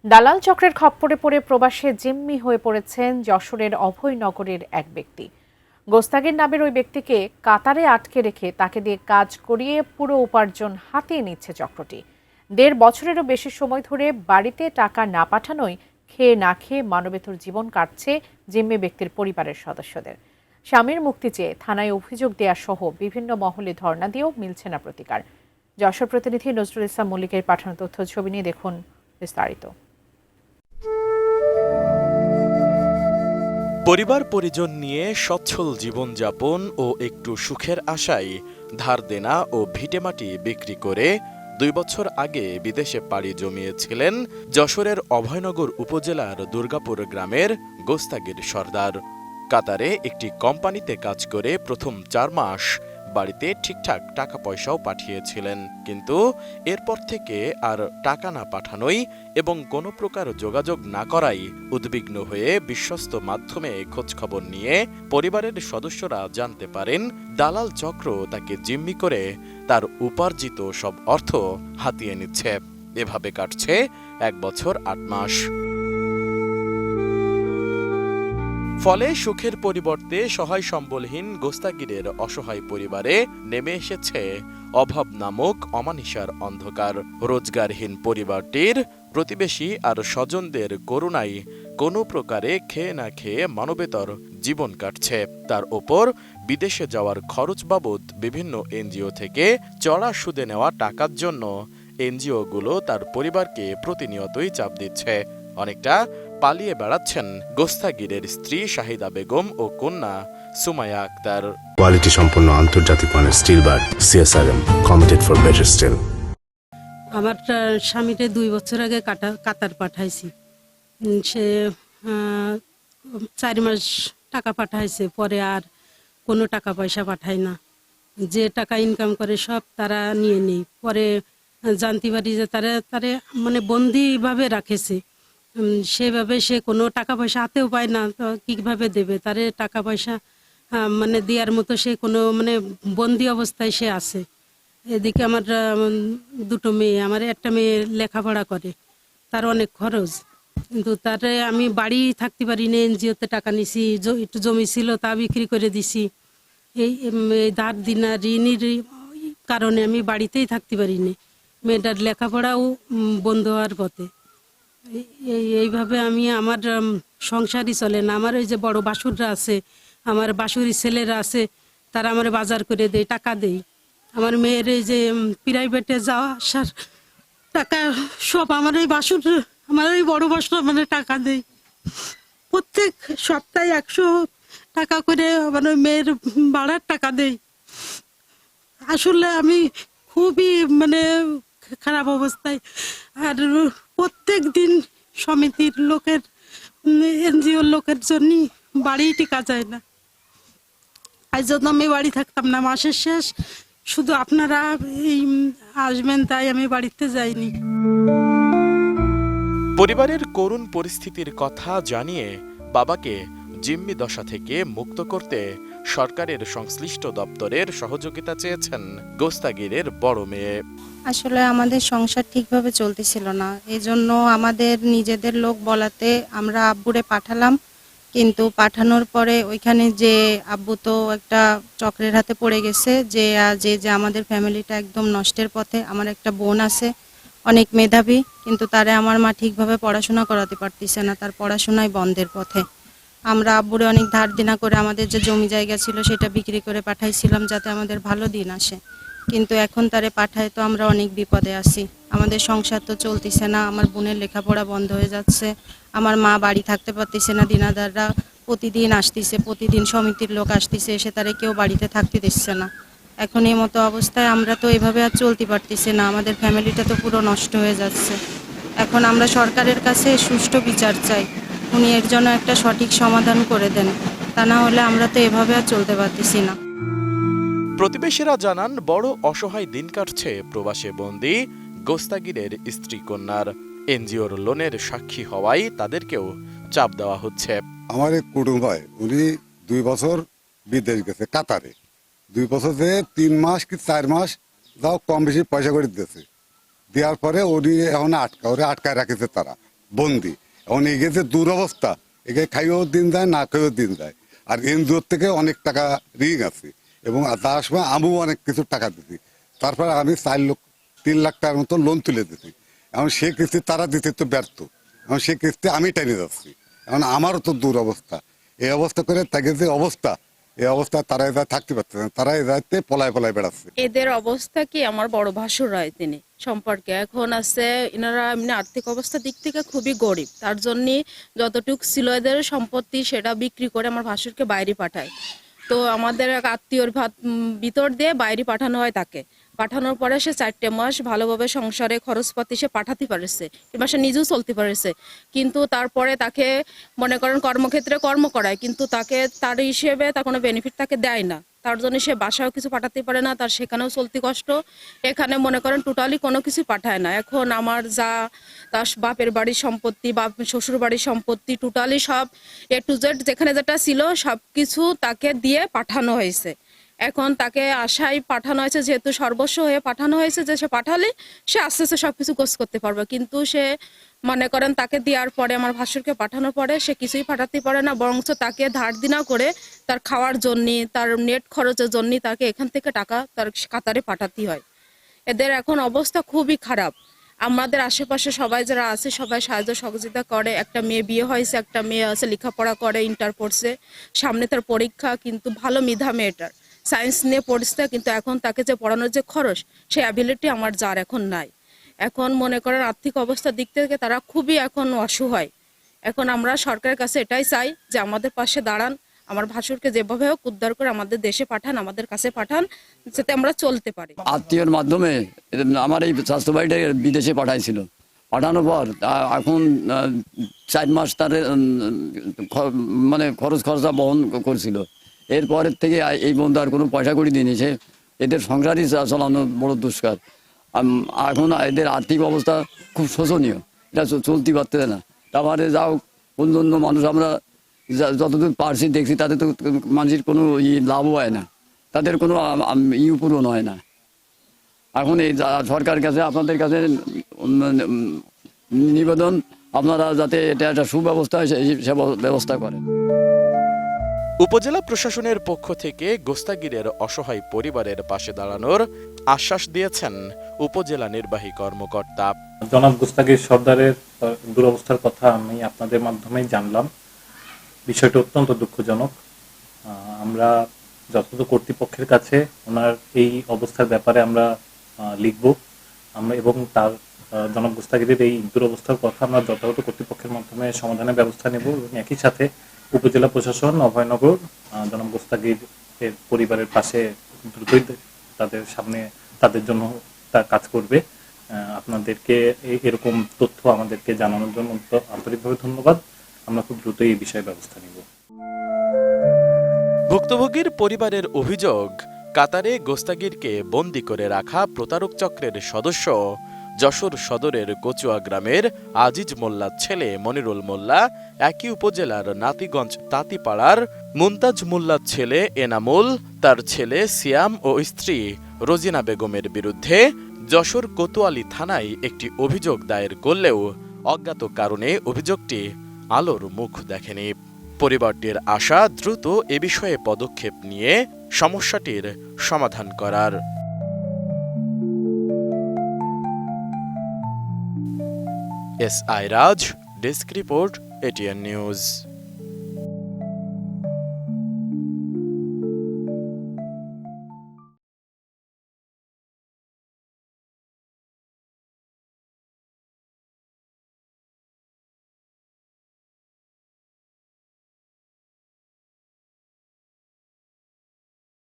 দালাল চক্রের খপ্পরে পড়ে প্রবাসে জিম্মি হয়ে পড়েছেন যশোরের অভয়নগরের এক ব্যক্তি। গোস্তাগির নামের ওই ব্যক্তিকে কাতারে আটকে রেখে তাকে দিয়ে কাজ করিয়ে পুরো উপার্জন হাতিয়ে নিচ্ছে চক্রটি। ১.৫ বছরেরও বেশি সময় ধরে বাড়িতে টাকা না পাঠানোয় খেয়ে না খেয়ে মানবেতর জীবন কাটছে জিম্মি ব্যক্তির পরিবারের সদস্যদের। স্বামীর মুক্তি চেয়ে থানায় অভিযোগ দেওয়া সহ বিভিন্ন মহলে ধর্ণা দিয়েও মিলছে না প্রতিকার। যশোর প্রতিনিধি নজরুল ইসলাম মল্লিকের পাঠানো তথ্য ছবি নিয়ে দেখুন বিস্তারিত। পরিবার পরিজন নিয়ে সচ্ছল জীবনযাপন ও একটু সুখের আশায় ধার দেনা ও ভিটেমাটি বিক্রি করে ২ বছর আগে বিদেশে পাড়ি জমিয়েছিলেন যশোরের অভয়নগর উপজেলার দুর্গাপুর গ্রামের গোস্তাগির সর্দার। কাতারে একটি কোম্পানিতে কাজ করে প্রথম ৪ মাস বাড়িতে ঠিকঠাক টাকা পয়সাও পাঠিয়েছিলেন, কিন্তু এরপর থেকে আর টাকা না পাঠানোই এবং কোনো প্রকার যোগাযোগ না করাই উদ্বিগ্ন হয়ে বিশ্বস্ত মাধ্যমে খোঁজখবর নিয়ে পরিবারের সদস্যরা জানতে পারেন দালাল চক্র তাকে জিম্মি করে তার উপার্জিত সব অর্থ হাতিয়ে নিচ্ছে। এভাবে কাটছে ১ বছর ৮ মাস। ফলে সুখের পরিবর্তে সহায় সম্বলহীন গোস্তাগিরের অসহায় পরিবারে নেমে এসেছে অভাব নামক অমানিসার অন্ধকার। রোজগারহীন পরিবারটির প্রতিবেশী আর স্বজনদের করুণায় কোনো প্রকারে খেয়ে না খেয়ে মানবেতর জীবন কাটছে। তার ওপর বিদেশে যাওয়ার খরচ বাবদ বিভিন্ন এনজিও থেকে চড়া সুদে নেওয়া টাকার জন্য এনজিওগুলো তার পরিবারকে প্রতিনিয়তই চাপ দিচ্ছে। অনেকটা পালিয়ে বেড়াচ্ছেন গোস্তাগিরের স্ত্রী শাহিদা বেগম ও কন্যা সুমাইয়া আক্তার। কোয়ালিটি সম্পন্ন আন্তর্জাতিক মানের still bar CSRM, committed for better still. আমার স্বামীকে ২ বছর আগে কাতার পাঠাইছি। সে ৪ মাস টাকা পাঠাইছে, পরে আর কোনো টাকা পয়সা পাঠায় না। যে টাকা ইনকাম করে সব তারা নিয়ে নেই। পরে জানতে পারি যে তারা মানে বন্দিভাবে রাখেছে। সেভাবে সে কোনো টাকা পয়সা হাতেও পায় না, তো কীভাবে দেবে? তারে টাকা পয়সা মানে দেওয়ার মতো সে কোনো মানে বন্দি অবস্থায় সে আছে। এদিকে আমার 2টো মেয়ে, আমার একটা মেয়ে লেখাপড়া করে, তার অনেক খরচ, কিন্তু তারে আমি বাড়ি থাকতে পারি না। এনজিওতে টাকা নিছি, একটু জমি ছিল তা বিক্রি করে দিছি। এই ধার দিনা ঋণের কারণে আমি বাড়িতেই থাকতে পারি না। মেয়েটার লেখাপড়াও বন্ধ হওয়ার পথে। এইভাবে আমি আমার সংসারই চলে না। আমার ওই যে বড় বাসুররা আছে, আমার বাসুরি ছেলেরা আছে, তারা আমার বাজার করে দেয়, টাকা দেয়। আমার মেয়ের এই যে প্রাইভেটে যাওয়া আসার টাকা সব আমার ওই বাসুর, আমার ওই বড় বাসুর মানে টাকা দেয়। প্রত্যেক সপ্তাহে 100 টাকা করে আমার ওই মেয়ের ভাড়ার টাকা দেয়। আসলে আমি খুবই মানে খারাপ অবস্থায়। আর প্রত্যেক দিন সমিতির লোকের, এনজিওর লোকের জন্যই বাড়ি টিকা যায় না। আজ জন্য আমি বাড়ি থাকতাম না। মাসের শেষ শুধু আপনারা এই আসবেন তাই আমি বাড়িতে যাইনি। পরিবারের করুণ পরিস্থিতির কথা জানিয়ে বাবাকে জিম্মি দশা থেকে মুক্ত করতে সরকারের সংশ্লিষ্ট দপ্তরের সহযোগিতা চেয়েছেন গোস্তাগিরের বড় মেয়ে। আসলে আমাদের সংসার ঠিকভাবে চলতেছিল না, এই জন্য আমাদের নিজেদের লোক বলাতে আমরা আব্বুরে পাঠালাম। কিন্তু পাঠানোর পরে ওইখানে যে আব্বু তো একটা চক্রের হাতে পড়ে গেছে, যে আমাদের ফ্যামিলিটা একদম নষ্টের পথে। আমার একটা বোন আছে অনেক মেধাবী, কিন্তু তারে আমার মা ঠিকভাবে পড়াশোনা করাতে পারতেছে না, তার পড়াশোনায় বন্ধের পথে। আমরা আব্বুরে অনেক ধার দেনা করে আমাদের যে জমি জায়গা ছিল সেটা বিক্রি করে পাঠাইছিলাম যাতে আমাদের ভালো দিন আসে, কিন্তু এখন তারে পাঠায় তো আমরা অনেক বিপদে আছি। আমাদের সংসার তো চলতেছে না, আমার বোনের লেখাপড়া বন্ধ হয়ে যাচ্ছে, আমার মা বাড়ি থাকতে পারতেছে না। দিনাদাররা প্রতিদিন আসতেছে, প্রতিদিন সমিতির লোক আসতেছে, এসে তারে কেউ বাড়িতে থাকতে দিচ্ছে না। এখন এই মতো অবস্থায় আমরা তো এভাবে আর চলতে পারতেছি না, আমাদের ফ্যামিলিটা তো পুরো নষ্ট হয়ে যাচ্ছে। এখন আমরা সরকারের কাছে সুষ্ঠু বিচার চাই, উনি এর জন্য একটা সঠিক সমাধান করে দেন, তা না হলে আমরা তো এভাবে আর চলতে পারতেছি না। প্রতিবেশীরা জানান বড় অসহায় দিন কাটছে প্রবাসে বন্দী গোস্তাগিরের স্ত্রী কন্যার। এনজিওর লোনের সাক্ষী হওয়ায় তাদেরকেও চাপ দেওয়া হচ্ছে। আমার এক কুটুম ভাই, উনি 2 বছর বিদেশ গেছে কাতারে। 2 বছর যে 3 মাস কি 4 মাস যাও কম বেশি পয়সা করে দিতেছে। দেওয়ার পরে উনি এখন ওরে আটকায় রাখেছে তারা। বন্দি। এখন এগে যে দুরবস্থা, এগে খাইও দিন যায়, না খাইও দিন যায়। আর এনজিওর থেকে অনেক টাকা ঋণ আছে এবং তার সময় আমিও অনেক কিছু টাকা দিছি। তারপরে আমি 3 লাখ টাকার মতো লোন তুলে দিছি। এখন সে কিস্তি তারা দিতে তো ব্যর্থ, এখন সে কিস্তি আমি টেনে যাচ্ছি। এখন আমারও তো দুরবস্থা। এই অবস্থা করে তাকে যে অবস্থা, এই অবস্থা তারা এবার থাকতে পারছে না, তারা এই দায়িত্বে পলায় বেড়াচ্ছে। এদের অবস্থা কি আমার বড় ভাসুর হয় তিনি সম্পর্কে এখন আছে, এনারা এমনি আর্থিক অবস্থার দিক থেকে খুবই গরিব, তার জন্য যতটুক ছিল এদের সম্পত্তি সেটা বিক্রি করে আমার ভাসুরকে বাইরে পাঠায়। তো আমাদের এক আত্মীয়র ভিতর দিয়ে বাইরে পাঠানো হয় তাকে। পাঠানোর পরে সে 4টে মাস ভালোভাবে সংসারে খরচপাতি সে পাঠাতে পারেছে কিংবা সে নিজেও চলতে পারেছে, কিন্তু তারপরে তাকে মনে করেন কর্মক্ষেত্রে কর্ম করায়, কিন্তু তাকে তার হিসেবে তার কোনো বেনিফিট তাকে দেয় না। তার জন্য সে বাসাও কিছু পাঠাতে পারে না, তার সেখানেও চলতে কষ্ট। এখানে মনে করেন টোটালি কোনো কিছু পাঠায় না। এখন আমার যা তার বাপের বাড়ির সম্পত্তি, বাপ শ্বশুর বাড়ির সম্পত্তি টোটালি সব A to Z যেখানে যেটা ছিল সব কিছু তাকে দিয়ে পাঠানো হয়েছে। এখন তাকে আশায় পাঠানো হয়েছে, যেহেতু সর্বস্ব হয়ে পাঠানো হয়েছে, যে সে পাঠালে সে আস্তে আস্তে সবকিছু গোছ করতে পারবে, কিন্তু সে মনে করেন তাকে দেওয়ার পরে আমার ভাসুরকে পাঠানোর পরে সে কিছুই পাঠাতে পারে না, বরঞ্চ তাকে ধার দিনা করে তার খাওয়ার জন্য, তার নেট খরচের জন্য তাকে এখান থেকে টাকা তার কাতারে পাঠাতে হয়। এদের এখন অবস্থা খুবই খারাপ। আমাদের আশেপাশে সবাই যারা আছে সবাই সাহায্য সহযোগিতা করে। একটা মেয়ে বিয়ে হয়েছে, একটা মেয়ে আছে লেখাপড়া করে, ইন্টার পড়ছে, সামনে তার পরীক্ষা, কিন্তু ভালো মেধা মেয়েটার, সায়েন্স নিয়ে পড়ছে, কিন্তু এখন তাকে যে পড়ানোর যে খরচ সেই অ্যাবিলিটি আমার যার এখন নাই। এখন মনে করেন আর্থিক অবস্থার দিক থেকে তারা খুবই এখন অসহায়। এখন আমরা সরকারের কাছে এটাই চাই যে আমাদের পাশে দাঁড়ান, আমার ভাসুরকে যেভাবে হোক উদ্ধার করে আমাদের দেশে পাঠান, আমাদের কাছে পাঠান, যাতে আমরা চলতে পারি। আত্মীয়র মাধ্যমে আমার এই স্বাস্থ্য বাড়িটা বিদেশে পাঠাইছিল। পাঠানোর পর এখন 4 মাস তার মানে খরচা বহন করছিল। এরপরের থেকে এই বন্ধু আর কোনো পয়সা করি দিইনি। সে এদের সংসারই চালানো বড় দুষ্কার। এখন এদের আর্থিক অবস্থা খুব শোচনীয়, এটা চলতে পারতেছে না। তারপরে যাও অন্য মানুষ আমরা যতদূর পারছি দেখছি, তাদের তো মানুষের কোনো লাভও হয় না, তাদের কোনো পূরণ হয় না। এখন এই সরকারের কাছে আপনাদের কাছে নিবেদন, আপনারা যাতে এটা একটা সুব্যবস্থা হয় সে ব্যবস্থা করেন। উপজেলা প্রশাসনের পক্ষ থেকে গোস্তাগিরের অসহায় পরিবারের পাশে দাঁড়ানোর আশ্বাস দিয়েছেন উপজেলা নির্বাহী কর্মকর্তা। জনাব গোস্তাগির সর্দারের দুরবস্থার কথা আমি আপনাদের মাধ্যমেই জানলাম। বিষয়টি অত্যন্ত দুঃখজনক। আমরা যথাযথ কর্তৃপক্ষের কাছে ওনার এই অবস্থার ব্যাপারে আমরা লিখব, আমরা এবং তার জনাব গোস্তাগিরের এই দুরবস্থার কথা আমরা যথাযথ কর্তৃপক্ষের মাধ্যমে সমাধানের ব্যবস্থা নেব এবং একই সাথে উপজেলা প্রশাসন অভয়নগর জনাব গোস্তাগির এর পরিবারের পাশে দ্রুতই তাদের সামনে তাদের জন্য তার কাজ করবে। আপনাদেরকে এরকম তথ্য আমাদেরকে জানানোর জন্য আন্তরিকভাবে ধন্যবাদ। আমরা খুব দ্রুতই এই বিষয়ে ব্যবস্থা নিব। ভুক্তভোগীর পরিবারের অভিযোগ, কাতারে গোস্তাগিরকে বন্দি করে রাখা প্রতারক চক্রের সদস্য যশোর সদরের কচুয়া গ্রামের আজিজ মোল্লার ছেলে মনিরুল মোল্লা, একই উপজেলার নাতিগঞ্জ তাঁতিপাড়ার মুমতাজ মোল্লার ছেলে এনামুল, তার ছেলে সিয়াম ও স্ত্রী রোজিনা বেগমের বিরুদ্ধে যশোর কোতোয়ালি থানায় একটি অভিযোগ দায়ের করলেও অজ্ঞাত কারণে অভিযোগটি আলোর মুখ দেখেনি। পরিবারটির আশা দ্রুত এ বিষয়ে পদক্ষেপ নিয়ে সমস্যাটির সমাধান করার। S I Raj, desk report, ATN news.